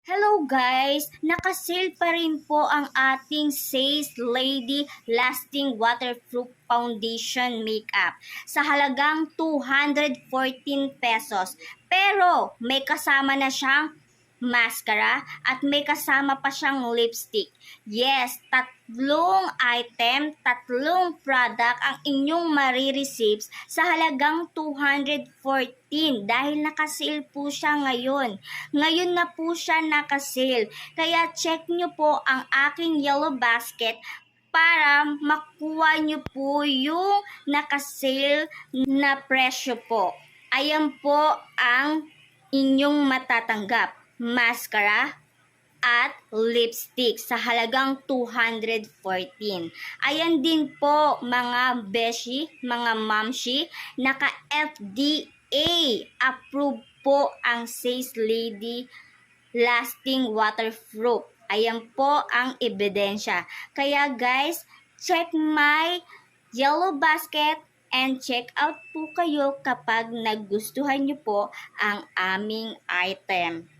Hello guys! Naka-sale pa rin po ang ating Says Lady Lasting Waterproof Foundation Makeup sa halagang 214 pesos. Pero may kasama na siyang mascara at may kasama pa siyang lipstick. Yes, tatlong product ang inyong marireceive sa halagang 214 dahil naka-sale po siya ngayon. Ngayon na po siya naka-sale. Kaya check nyo po ang aking yellow basket para makuha nyo po yung naka-sale na presyo po. Ayan po ang inyong matatanggap. Mascara at lipstick sa halagang 214. Ayan din po mga beshi, mga mamshi, naka-FDA approve po ang Says Lady Lasting Waterproof. Ayan po ang ebidensya. Kaya guys, check my yellow basket and check out po kayo kapag nagustuhan nyo po ang aming item.